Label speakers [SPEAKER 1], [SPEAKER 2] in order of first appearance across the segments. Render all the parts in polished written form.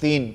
[SPEAKER 1] 3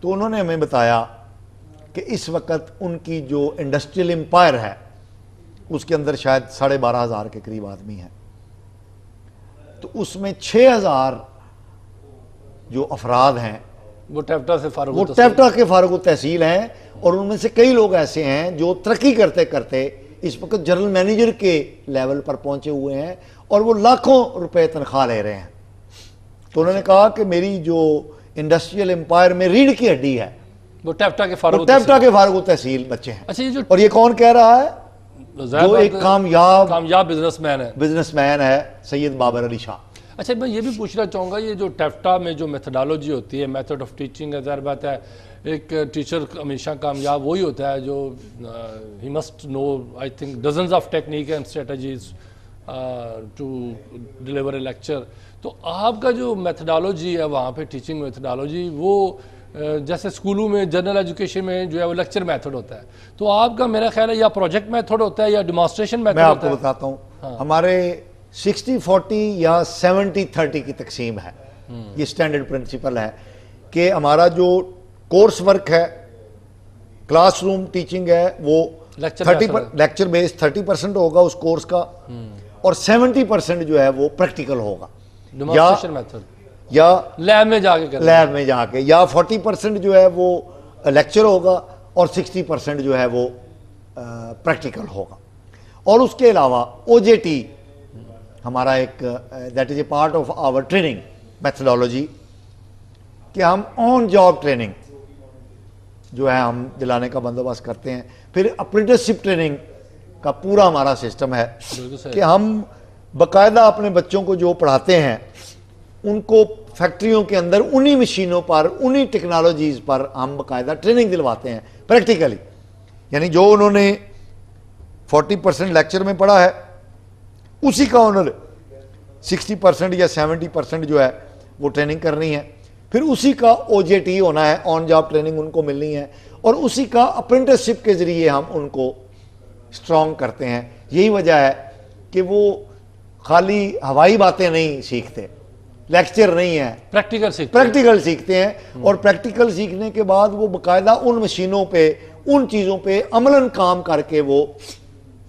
[SPEAKER 1] تو انہوں نے ہمیں بتایا کہ اس وقت ان کی جو انڈسٹریل امپائر ہے اس کے اندر شاید 12,500 کے قریب آدمی ہیں، تو اس میں 6,000 جو افراد ہیں
[SPEAKER 2] وہ ٹیپٹا سے فارغ
[SPEAKER 1] وہ ٹیپٹا کے فارغ التحصیل ہیں، اور ان میں سے کئی لوگ ایسے ہیں جو ترقی کرتے کرتے اس وقت جنرل مینیجر کے لیول پر پہنچے ہوئے ہیں اور وہ لاکھوں روپے تنخواہ لے رہے ہیں۔ تو انہوں نے کہا کہ میری جو انڈسٹریل امپائر میں ریڑھ کی ہڈی ہے
[SPEAKER 2] وہ ٹیپٹا کے فارغ
[SPEAKER 1] فارغ التحصیل بچے ہیں۔
[SPEAKER 2] اچھا، یہ جو
[SPEAKER 1] اور یہ کون کہہ رہا ہے؟ جو ایک کامیاب
[SPEAKER 2] بزنس مین
[SPEAKER 1] ہے، سید بابر علی شاہ۔
[SPEAKER 2] اچھا، میں یہ بھی پوچھنا چاہوں گا، یہ جو ٹیپٹا میں جو میتھڈالوجی ہوتی ہے، میتھڈ آف ٹیچنگ ہے، ظاہر بات ہے ایک ٹیچر ہمیشہ کامیاب وہی ہوتا ہے جو he must know I think dozens of technique and strategies to deliver a lecture. تو آپ کا جو میتھڈالوجی ہے وہاں پہ ٹیچنگ میتھڈالوجی، وہ جیسے اسکولوں میں جنرل ایجوکیشن میں جو ہے وہ لیکچر میتھڈ ہوتا ہے، تو آپ کا میرا خیال ہے یا پروجیکٹ میتھڈ ہوتا ہے یا ڈیمانسٹریشن میتھڈ ہوتا ہے؟
[SPEAKER 1] میں آپ کو بتاتا ہوں، ہمارے 60-40 یا 70-30 کی تقسیم ہے۔ یہ سٹینڈرڈ پرنسپل ہے کہ ہمارا جو کورس ورک ہے، کلاس روم ٹیچنگ ہے، وہ لیکچر بیس 30% ہوگا اس کورس کا، اور 70% جو ہے وہ پریکٹیکل ہوگا،
[SPEAKER 2] ڈیمانسٹریشن میتھڈ
[SPEAKER 1] یا
[SPEAKER 2] لیب میں
[SPEAKER 1] جا کے یا 40% جو ہے وہ لیکچر ہوگا اور 60% جو ہے وہ پریکٹیکل ہوگا۔ اور اس کے علاوہ OJT ہمارا ایک that is a part of our training methodology, کہ ہم آن جاب ٹریننگ جو ہے ہم دلانے کا بندوبست کرتے ہیں۔ پھر اپرینٹسشپ ٹریننگ کا پورا ہمارا سسٹم ہے کہ ہم باقاعدہ اپنے بچوں کو جو پڑھاتے ہیں ان کو فیکٹریوں کے اندر انہی مشینوں پر، انہی ٹیکنالوجیز پر ہم باقاعدہ ٹریننگ دلواتے ہیں پریکٹیکلی، یعنی جو انہوں نے 40% لیکچر میں پڑھا ہے اسی کا انہوں نے 60% یا 70% جو ہے وہ ٹریننگ کرنی ہے، پھر اسی کا OJT ہونا ہے، آن جاب ٹریننگ ان کو ملنی ہے، اور اسی کا اپرینٹسشپ کے ذریعے ہم ان کو اسٹرانگ کرتے ہیں۔ یہی وجہ ہے کہ وہ خالی ہوائی باتیں نہیں سیکھتے، لیکچر نہیں ہے، پریکٹیکل سیکھتے ہیں، اور پریکٹیکل سیکھنے کے بعد وہ باقاعدہ ان مشینوں پہ، ان چیزوں پہ عملاً کام کر کے وہ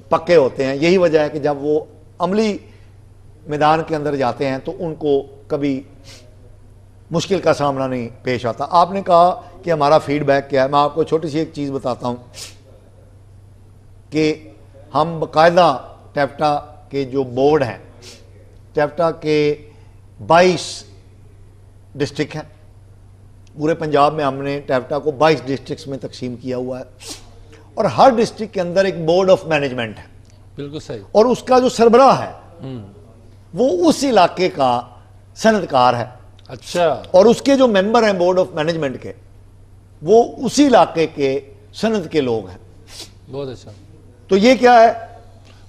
[SPEAKER 1] پکے ہوتے ہیں۔ یہی وجہ ہے کہ جب وہ عملی میدان کے اندر جاتے ہیں تو ان کو کبھی مشکل کا سامنا نہیں پیش آتا۔ آپ نے کہا کہ ہمارا فیڈ بیک کیا ہے، میں آپ کو چھوٹی سی ایک چیز بتاتا ہوں کہ ہم باقاعدہ ٹیپٹا کے جو بورڈ ہیں، ٹیپٹا کے 22 ڈسٹرکٹ ہیں، پورے پنجاب میں ہم نے ٹیپٹا کو 22 ڈسٹرکٹس میں تقسیم کیا ہوا ہے، اور ہر ڈسٹرکٹ کے اندر ایک بورڈ آف مینجمنٹ ہے،
[SPEAKER 2] بالکل صحیح،
[SPEAKER 1] اور اس کا جو سربراہ ہے وہ اس علاقے کا صنعتکار ہے۔
[SPEAKER 2] اچھا،
[SPEAKER 1] اور اس کے جو ممبر ہیں بورڈ آف مینجمنٹ کے، وہ اسی علاقے کے صنعت کے لوگ ہیں۔
[SPEAKER 2] بہت اچھا،
[SPEAKER 1] تو یہ کیا ہے،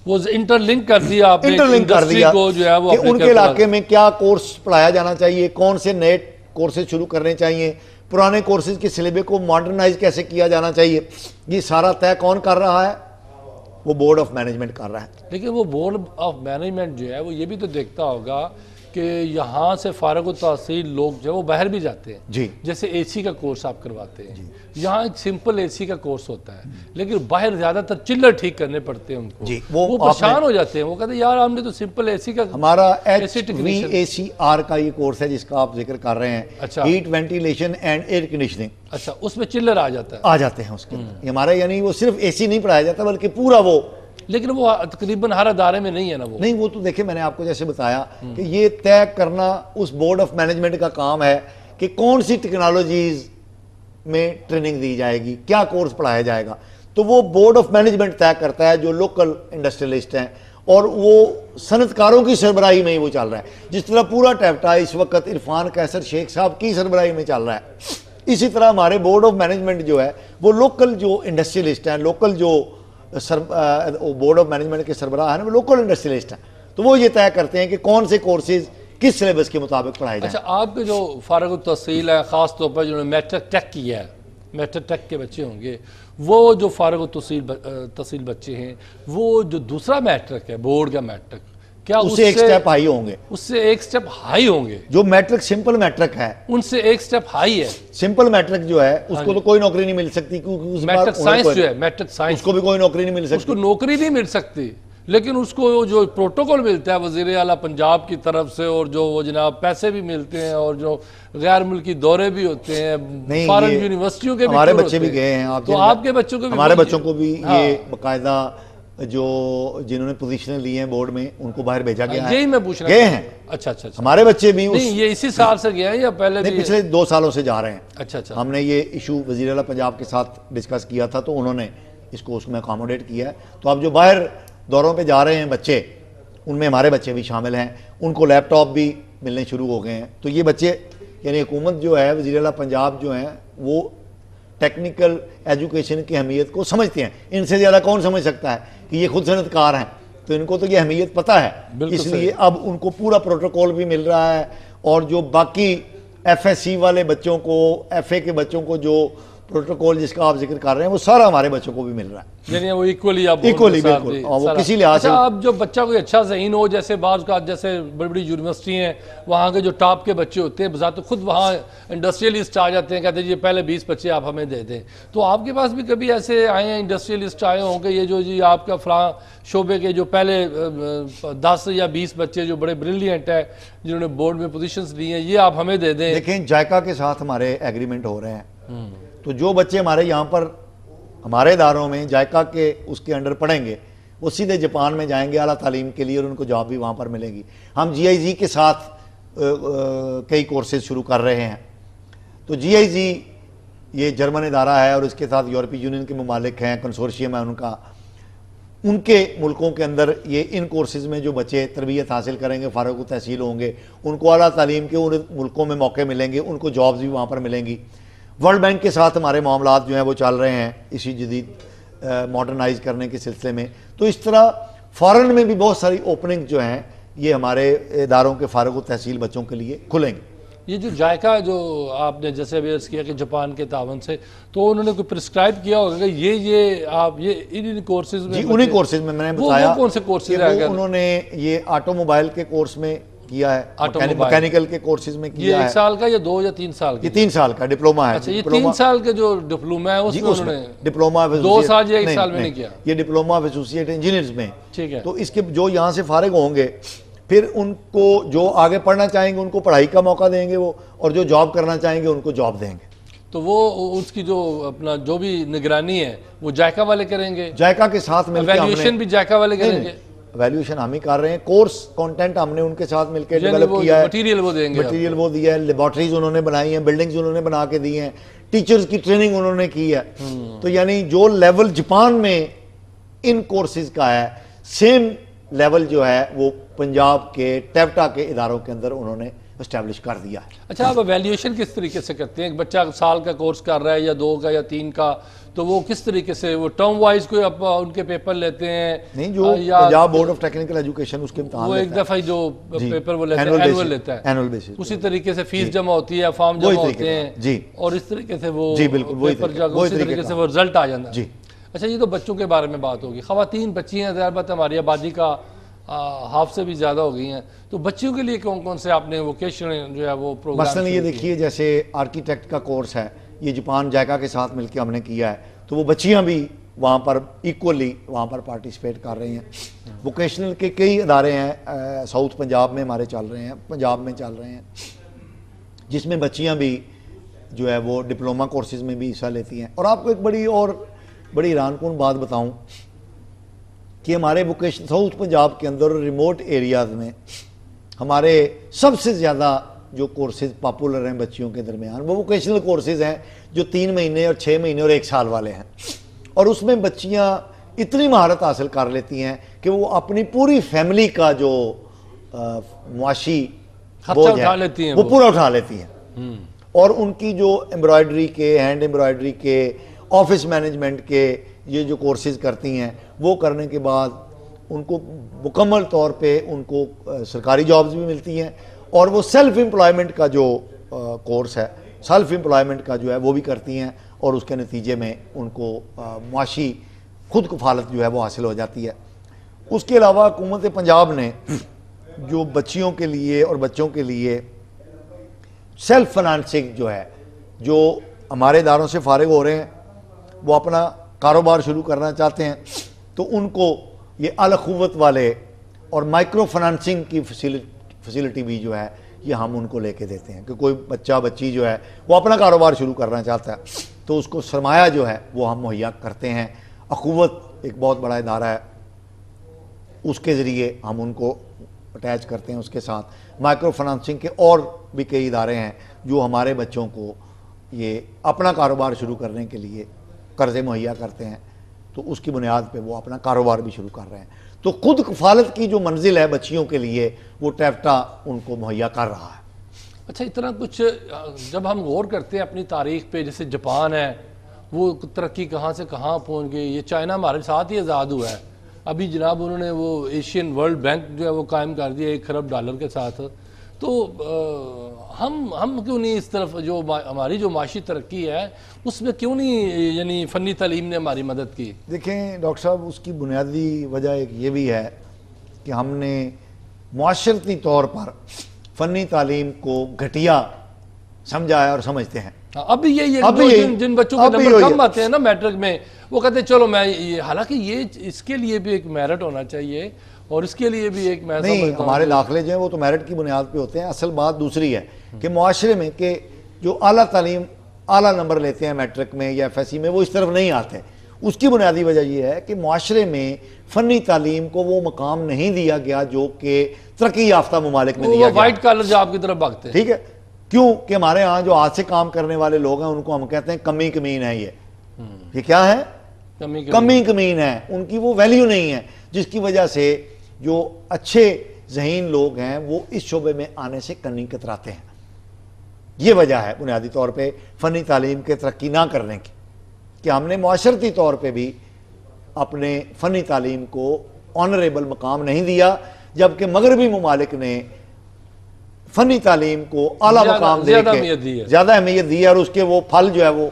[SPEAKER 2] وہ انٹر لنک کر دیا آپ نے،
[SPEAKER 1] انٹرلنک کر دیا
[SPEAKER 2] کو جو ہے وہ
[SPEAKER 1] کہ ان کے علاقے میں کیا کورس پڑھایا جانا چاہیے، کون سے نئے کورسز شروع کرنے چاہیے، پرانے کورسز کے سلیبے کو ماڈرنائز کیسے کیا جانا چاہیے، یہ سارا طے کون کر رہا ہے؟ وہ بورڈ آف مینجمنٹ کر رہا ہے۔
[SPEAKER 2] لیکن وہ بورڈ آف مینجمنٹ جو ہے وہ یہ بھی تو دیکھتا ہوگا کہ یہاں سے فارغ التحصیل لوگ جو ہے وہ باہر بھی جاتے ہیں،
[SPEAKER 1] جی،
[SPEAKER 2] جیسے اے سی کا کورس آپ کرواتے ہیں، یہاں ایک سمپل اے سی کا کورس ہوتا ہے، لیکن باہر زیادہ تر چلر ٹھیک کرنے پڑتے ہیں ان کو،
[SPEAKER 1] جی،
[SPEAKER 2] وہ پریشان ہو جاتے ہیں، وہ کہتے ہیں یار ہم نے تو سمپل اے سی کا،
[SPEAKER 1] ہمارا HVACR کا یہ کورس ہے جس کا آپ ذکر کر رہے ہیں، heat ventilation and air conditioning.
[SPEAKER 2] اچھا، اس میں چلر آ جاتا ہے،
[SPEAKER 1] آ جاتے ہیں اس کے اندر، ہمارا یعنی وہ صرف اے سی نہیں پڑھایا جاتا بلکہ پورا وہ،
[SPEAKER 2] لیکن وہ تقریباً ہر ادارے میں نہیں ہے نا، وہ
[SPEAKER 1] نہیں، وہ تو دیکھیں میں نے آپ کو جیسے بتایا کہ یہ طے کرنا اس بورڈ آف مینجمنٹ کا کام ہے کہ کون سی ٹیکنالوجیز میں ٹریننگ دی جائے گی، کیا کورس پڑھایا جائے گا، تو وہ بورڈ آف مینجمنٹ طے کرتا ہے جو لوکل انڈسٹریلسٹ ہیں، اور وہ صنعتکاروں کی سربراہی میں ہی وہ چل رہا ہے۔ جس طرح پورا ٹیپٹا اس وقت عرفان قیصر شیخ صاحب کی سربراہی میں چل رہا ہے، اسی طرح ہمارے بورڈ آف مینجمنٹ جو ہے وہ لوکل جو انڈسٹریلسٹ ہیں، لوکل جو بورڈ آف مینجمنٹ کے سربراہ ہیں وہ لوکل انڈسٹریلسٹ ہیں، تو وہ یہ طے کرتے ہیں کہ کون سے کورسز کس سلیبس کے مطابق پڑھائے جائیں۔
[SPEAKER 2] اچھا، آپ کے جو فارغ التحصیل ہے، خاص طور پر جنہوں نے میٹرک ٹیک کیا ہے، میٹرک ٹیک کے بچے ہوں گے، وہ جو فارغ التحصیل بچے ہیں، وہ جو دوسرا میٹرک ہے، بورڈ کا میٹرک، کیا
[SPEAKER 1] اس سے ایک سٹیپ ہائی ہوں گے،
[SPEAKER 2] اس سے ایک سٹیپ ہائی ہوں گے؟
[SPEAKER 1] جو میٹرک سمپل میٹرک ہے
[SPEAKER 2] ان سے ایک سٹیپ ہائی ہے.
[SPEAKER 1] سمپل میٹرک جو ہے اس کو تو کوئی نوکری نہیں مل سکتی، کیونکہ اس
[SPEAKER 2] میٹرک سائنس جو ہے، میٹرک سائنس
[SPEAKER 1] اس کو بھی کوئی نوکری نہیں مل
[SPEAKER 2] اس
[SPEAKER 1] سکتی.
[SPEAKER 2] کو نوکری نہیں مل سکتی، لیکن اس کو جو پروٹوکول ملتا ہے وزیر اعلیٰ پنجاب کی طرف سے، اور جو وہ جناب پیسے بھی ملتے ہیں، اور جو غیر ملکی دورے بھی ہوتے ہیں، فارن یونیورسٹیوں کے بھی
[SPEAKER 1] ہمارے بچے بھی گئے ہیں.
[SPEAKER 2] تو آپ کے بچوں کو بھی،
[SPEAKER 1] ہمارے بچوں کو بھی یہ باقاعدہ جو جنہوں نے پوزیشنیں لی ہیں بورڈ میں ان کو باہر بھیجا گیا ہے.
[SPEAKER 2] یہی میں پوچھ رہا
[SPEAKER 1] گئے ہیں.
[SPEAKER 2] اچھا اچھا.
[SPEAKER 1] ہمارے بچے بھی
[SPEAKER 2] نہیں یہ اسی سال سے گئے ہیں یا پہلے بھی؟
[SPEAKER 1] پچھلے 2 سالوں سے جا رہے ہیں.
[SPEAKER 2] اچھا اچھا.
[SPEAKER 1] ہم نے یہ ایشو وزیر اعلیٰ پنجاب کے ساتھ ڈسکس کیا تھا تو انہوں نے اس کو میں اکاموڈیٹ کیا ہے. تو اب جو باہر دوروں پہ جا رہے ہیں بچے، ان میں ہمارے بچے بھی شامل ہیں. ان کو لیپ ٹاپ بھی ملنے شروع ہو گئے ہیں. تو یہ بچے یعنی حکومت جو ہے، وزیر اعلیٰ پنجاب جو ہیں، وہ ٹیکنیکل ایجوکیشن کی اہمیت کو سمجھتے ہیں. ان سے زیادہ کون سمجھ سکتا ہے کہ یہ خود صنعت کار ہیں، تو ان کو تو یہ اہمیت پتہ ہے. اس لیے اب ان کو پورا پروٹوکول بھی مل رہا ہے، اور جو باقی ایف ایس سی والے بچوں کو، ایف اے کے بچوں کو جو پروٹوکول جس کا آپ ذکر کر رہے ہیں، وہ سارا ہمارے بچوں کو بھی مل رہا ہے.
[SPEAKER 2] یعنی وہ ایکولی
[SPEAKER 1] بالکل، اور وہ کسی لحاظ سے
[SPEAKER 2] اب جو بچہ کوئی اچھا ذہین ہو، جیسے بعض کا جیسے بڑی بڑی یونیورسٹی ہیں، وہاں کے جو ٹاپ کے بچے ہوتے ہیں بذات خود وہاں انڈسٹریلسٹ آ جاتے ہیں، کہتے ہیں جی پہلے 20 بچے آپ ہمیں دے دیں. تو آپ کے پاس بھی کبھی ایسے آئے ہیں انڈسٹریلسٹ آئے ہوں گے، یہ جو جی آپ کا فلاں شعبے کے جو پہلے 10 یا 20 بچے جو بڑے بریلینٹ ہیں، جنہوں نے بورڈ میں پوزیشنز لی ہیں، یہ آپ ہمیں دے دیں؟
[SPEAKER 1] دیکھیں جائکا کے ساتھ ہمارے ایگریمنٹ ہو رہے ہیں. تو جو بچے ہمارے یہاں پر ہمارے اداروں میں جائکا کے اس کے انڈر پڑھیں گے، وہ سیدھے جاپان میں جائیں گے اعلیٰ تعلیم کے لیے، اور ان کو جاب بھی وہاں پر ملے گی. ہم جی آئی زی کے ساتھ کئی کورسز شروع کر رہے ہیں. تو جی آئی زی یہ جرمن ادارہ ہے، اور اس کے ساتھ یورپی یونین کے ممالک ہیں، کنسورشیم ہے ان کا. ان کے ملکوں کے اندر یہ ان کورسز میں جو بچے تربیت حاصل کریں گے، فارغ التحصیل ہوں گے، ان کو اعلیٰ تعلیم کے ان ملکوں میں موقع ملیں گے، ان کو جابز بھی وہاں پر ملیں گی. ورلڈ بینک کے ساتھ ہمارے معاملات جو ہیں وہ چل رہے ہیں اسی جدید ماڈرنائز کرنے کے سلسلے میں. تو اس طرح فارن میں بھی بہت ساری اوپننگ جو ہیں یہ ہمارے اداروں کے فارغ التحصیل بچوں کے لیے کھلیں گے.
[SPEAKER 2] یہ جو جائکا جو آپ نے جیسے ابھی عرض کیا کہ جاپان کے تعاون سے، تو انہوں نے کوئی پرسکرائب کیا ہوگا کہ یہ آپ یہ ان کورسز میں؟
[SPEAKER 1] جی انہی کورسز میں میں نے بتایا.
[SPEAKER 2] وہ کون سے کورسز ہیں؟
[SPEAKER 1] انہوں نے یہ آٹو موبائل کے کورس میں کیا ہے، مکینیکل کے کورسز میں کیا ہے.
[SPEAKER 2] یہ 1 سال کا یا 2 یا 3 سال کا؟
[SPEAKER 1] یہ 3 سال کا ڈپلوما ہے.
[SPEAKER 2] اچھا یہ 3 سال کا جو ڈپلوما ہے اس میں انہوں نے
[SPEAKER 1] ڈپلوما
[SPEAKER 2] 2 سال یا 1 سال میں نہیں کیا؟
[SPEAKER 1] یہ ڈپلوما آف ایسوسیٹ انجینئرز میں.
[SPEAKER 2] ٹھیک ہے.
[SPEAKER 1] تو اس کے جو یہاں سے فارغ ہوں گے، پھر ان کو جو آگے پڑھنا چاہیں گے ان کو پڑھائی کا موقع دیں گے وہ، اور جو جاب کرنا چاہیں گے ان کو جاب دیں گے.
[SPEAKER 2] تو وہ اس کی جو اپنا جو بھی نگرانی ہے وہ جائکا والے کریں گے؟
[SPEAKER 1] جائکا کے ساتھ مل کے
[SPEAKER 2] ایویلیوشن بھی جائکا والے کریں گے؟
[SPEAKER 1] ایویلیوشن ہم ہی کر رہے ہیں. کورس کانٹینٹ ہم نے ان کے ساتھ مل کے ڈیولپ کیا ہے.
[SPEAKER 2] مٹیریل وہ دیں گے؟
[SPEAKER 1] مٹیریل وہ دیا ہے. لیبارٹریز انہوں نے بنائی ہیں، بلڈنگز انہوں نے بنا کے دی ہیں، ٹیچرز کی ٹریننگ انہوں نے کی ہے. تو یعنی جو لیول جاپان میں ان کورسز کا ہے، سیم لیول جو ہے وہ پنجاب کے ٹیپٹا کے اداروں کے اندر انہوں نے اسٹیبلش کر دیا ہے.
[SPEAKER 2] اچھا آپ ایویلیوشن کس طریقے سے کرتے ہیں؟ ایک بچہ سال کا کورس کر رہا ہے یا 2 کا یا 3 کا، تو وہ کس طریقے سے وہ ٹرم وائز کوئی ان کے پیپر لیتے ہیں؟
[SPEAKER 1] نہیں، جو Punjab board of technical education اس کے امتحان
[SPEAKER 2] وہ ایک دفعہ جو پیپر وہ لیتا ہے اینول لیتا ہے،
[SPEAKER 1] اینول بیسس،
[SPEAKER 2] اسی طریقے سے فیس جمع ہوتی ہے، فارم جمع ہوتے ہیں،
[SPEAKER 1] جی،
[SPEAKER 2] اور اس طریقے سے وہ
[SPEAKER 1] پیپر
[SPEAKER 2] اسی طریقے سے وہ رزلٹ آ جاتا ہے.
[SPEAKER 1] جی.
[SPEAKER 2] اچھا یہ تو بچوں کے بارے میں بات ہوگی. خواتین بچی ہیں، ظاہر بات ہماری آبادی کا ہاف سے بھی زیادہ ہو گئی ہیں، تو بچیوں کے لیے کون کون سے آپ نے ووکیشن جو ہے وہ پروگرام؟
[SPEAKER 1] مثلا یہ دیکھیے جیسے آرکیٹیکٹ کا کورس ہے، یہ جاپان جائکا کے ساتھ مل کے ہم نے کیا ہے. تو وہ بچیاں بھی وہاں پر ایکولی وہاں پر پارٹیسپیٹ کر رہی ہیں. ووکیشنل کے کئی ادارے ہیں ساؤتھ پنجاب میں ہمارے چل رہے ہیں، پنجاب میں چل رہے ہیں، جس میں بچیاں بھی جو ہے وہ ڈپلوما کورسز میں بھی حصہ لیتی ہیں. اور آپ کو ایک بڑی حیران کن بات بتاؤں کہ ہمارے ووکیشن ساؤتھ پنجاب کے اندر ریموٹ ایریاز میں ہمارے سب سے زیادہ جو کورسز پاپولر ہیں بچیوں کے درمیان وہ ووکیشنل کورسز ہیں جو 3 مہینے اور 6 مہینے اور 1 سال والے ہیں. اور اس میں بچیاں اتنی مہارت حاصل کر لیتی ہیں کہ وہ اپنی پوری فیملی کا جو معاشی بوجھ ہے وہ پورا اٹھا لیتی ہیں. اور ان کی جو ایمبرائڈری کے، ہینڈ ایمبرائڈری کے، آفس مینجمنٹ کے یہ جو کورسز کرتی ہیں، وہ کرنے کے بعد ان کو مکمل طور پہ ان کو سرکاری جابز بھی ملتی ہیں. اور وہ سیلف امپلائمنٹ کا جو کورس ہے، سیلف امپلائمنٹ کا جو ہے وہ بھی کرتی ہیں، اور اس کے نتیجے میں ان کو معاشی خود کفالت جو ہے وہ حاصل ہو جاتی ہے. اس کے علاوہ حکومت پنجاب نے جو بچیوں کے لیے اور بچوں کے لیے سیلف فنانسنگ جو ہے، جو ہمارے اداروں سے فارغ ہو رہے ہیں، وہ اپنا کاروبار شروع کرنا چاہتے ہیں، تو ان کو یہ اعلی قوت والے اور مائکرو فنانسنگ کی فیسلٹی بھی جو ہے یہ ہم ان کو لے کے دیتے ہیں کہ کوئی بچہ بچی جو ہے وہ اپنا کاروبار شروع کرنا چاہتا ہے تو اس کو سرمایہ جو ہے وہ ہم مہیا کرتے ہیں۔ اخوت ایک بہت بڑا ادارہ ہے، اس کے ذریعے ہم ان کو اٹیچ کرتے ہیں اس کے ساتھ۔ مائکرو فنانسنگ کے اور بھی کئی ادارے ہیں جو ہمارے بچوں کو یہ اپنا کاروبار شروع کرنے کے لیے قرضے مہیا کرتے ہیں، تو اس کی بنیاد پہ وہ اپنا کاروبار بھی شروع کر رہے ہیں۔ تو خود کفالت کی جو منزل ہے بچیوں کے لیے وہ ٹیفٹا ان کو مہیا کر رہا ہے۔
[SPEAKER 2] اچھا، اتنا کچھ جب ہم غور کرتے ہیں اپنی تاریخ پہ، جیسے جاپان ہے وہ ترقی کہاں سے کہاں پہنچ گئی، یہ چائنا ہمارے ساتھ ہی آزاد ہوا ہے، ابھی جناب انہوں نے وہ ایشین ورلڈ بینک جو ہے وہ قائم کر دیا $1 کھرب کے ساتھ۔ تو ہم کیوں نہیں اس طرف، جو ہماری جو معاشی ترقی ہے اس میں کیوں نہیں یعنی فنی تعلیم نے ہماری مدد کی؟
[SPEAKER 1] دیکھیں ڈاکٹر صاحب، اس کی بنیادی وجہ ایک یہ بھی ہے کہ ہم نے معاشرتی طور پر فنی تعلیم کو گھٹیا سمجھا ہے اور سمجھتے ہیں۔
[SPEAKER 2] ابھی یہی جن بچوں کے نمبر کم آتے ہیں نا میٹرک میں، وہ کہتے ہیں چلو میں یہ، حالانکہ یہ اس کے لیے بھی ایک میرٹ ہونا چاہیے اور اس کے لیے بھی ایک
[SPEAKER 1] نہیں، ہمارے داخلے جو ہیں وہ تو میرٹ کی بنیاد پہ ہوتے ہیں۔ اصل بات دوسری ہے کہ معاشرے میں کہ جو اعلیٰ تعلیم اعلیٰ نمبر لیتے ہیں میٹرک میں یا FSC میں، وہ اس طرف نہیں آتے۔ اس کی بنیادی وجہ یہ ہے کہ معاشرے میں فنی تعلیم کو وہ مقام نہیں دیا گیا جو کہ ترقی یافتہ ممالک میں دیا گیا۔
[SPEAKER 2] وائٹ کالر جاب کی طرف بھاگتے ہیں،
[SPEAKER 1] ٹھیک ہے، کیوں کہ ہمارے ہاں جو ہاتھ سے کام کرنے والے لوگ ہیں ان کو ہم کہتے ہیں کمی کمین ہے۔ یہ کیا ہے؟ کمی کمین ہے، ان کی وہ ویلیو نہیں ہے، جس کی وجہ سے جو اچھے ذہین لوگ ہیں وہ اس شعبے میں آنے سے کنی کتراتے ہیں۔ یہ وجہ ہے بنیادی طور پہ فنی تعلیم کے ترقی نہ کرنے کی، کہ ہم نے معاشرتی طور پہ بھی اپنے فنی تعلیم کو آنریبل مقام نہیں دیا، جبکہ مغربی ممالک نے فنی تعلیم کو اعلیٰ مقام دے کے زیادہ اہمیت دی ہے، اور اس کے وہ پھل جو ہے وہ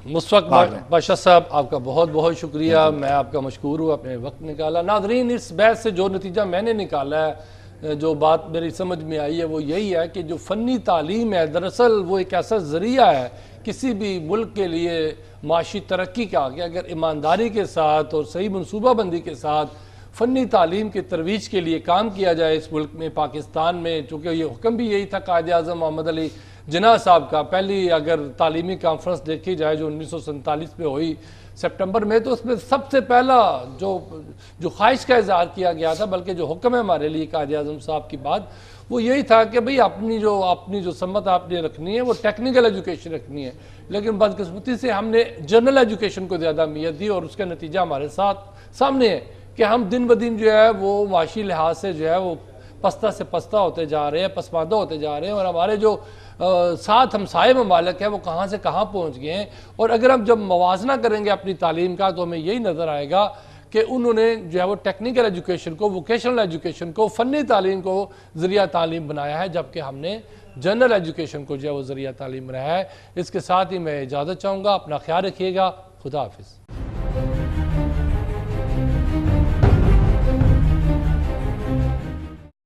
[SPEAKER 2] مشفق بادشاہ صاحب، آپ کا بہت بہت شکریہ، میں آپ کا مشکور ہوں، اپنے وقت نکالا۔ ناظرین، اس بحث سے جو نتیجہ میں نے نکالا ہے، جو بات میری سمجھ میں آئی ہے، وہ یہی ہے کہ جو فنی تعلیم ہے دراصل وہ ایک ایسا ذریعہ ہے کسی بھی ملک کے لیے معاشی ترقی کا، کہ اگر ایمانداری کے ساتھ اور صحیح منصوبہ بندی کے ساتھ فنی تعلیم کے ترویج کے لیے کام کیا جائے اس ملک میں، پاکستان میں، چونکہ یہ حکم بھی یہی تھا قائد اعظم محمد علی جناح صاحب کا۔ پہلی اگر تعلیمی کانفرنس دیکھی جائے جو 1947 میں ہوئی سپٹمبر میں، تو اس میں سب سے پہلا جو خواہش کا اظہار کیا گیا تھا، بلکہ جو حکم ہے ہمارے لیے قائد اعظم صاحب کی بات، وہ یہی تھا کہ بھئی اپنی جو سمت آپ نے رکھنی ہے وہ ٹیکنیکل ایجوکیشن رکھنی ہے، لیکن بدقسمتی سے ہم نے جنرل ایجوکیشن کو زیادہ اہمیت دی، اور اس کا نتیجہ ہمارے سامنے ہے کہ ہم دن بدن جو ہے وہ معاشی لحاظ سے جو ہے وہ پستہ سے پستہ ہوتے جا رہے ہیں، پسماندہ ہوتے جا رہے ہیں، اور ہمارے جو ساتھ ہمسائے ممالک ہیں وہ کہاں سے کہاں پہنچ گئے ہیں۔ اور اگر ہم جب موازنہ کریں گے اپنی تعلیم کا، تو ہمیں یہی نظر آئے گا کہ انہوں نے جو ہے وہ ٹیکنیکل ایجوکیشن کو، ووکیشنل ایجوکیشن کو، فنی تعلیم کو ذریعہ تعلیم بنایا ہے، جبکہ ہم نے جنرل ایجوکیشن کو جو ہے وہ ذریعہ تعلیم بنایا ہے۔ اس کے ساتھ ہی میں اجازت چاہوں گا، اپنا خیال رکھیے گا، خدا حافظ۔